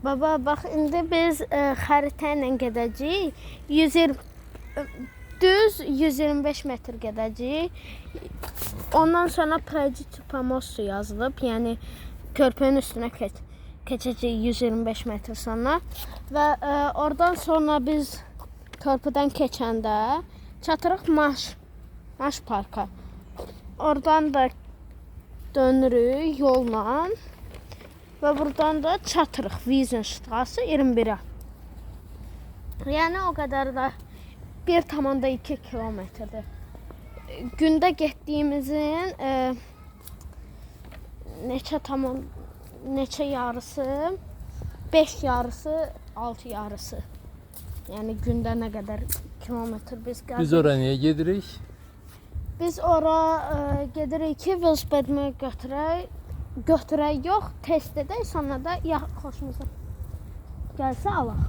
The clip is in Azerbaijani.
Baba, bax indi biz xəritə ilə gedəcəyik. 120 düz 125 metr gedəcəyik. Ondan sonra Prajitçi Pomostu yazılıb. Yəni körpünün üstünə keçəcəyik 125 metr sonra. Və oradan sonra biz körpüdən keçəndə çatırıq Maş parka. Oradan da dönürük yolla. Və buradan da çatırıq Wiesenstraße 21-ə. Yəni o qədər də 1,2 kilometrdir. Gündə getdiyimizin neçə yarısı, 5 yarısı, 6 yarısı. Yəni gündə nə qədər kilometr biz gəlirik. Biz ora niyə gedirik? Biz ora gedirik ki, velosipedimi götürək yox, test edək, sonra da xoşumuza gəlsə alaq.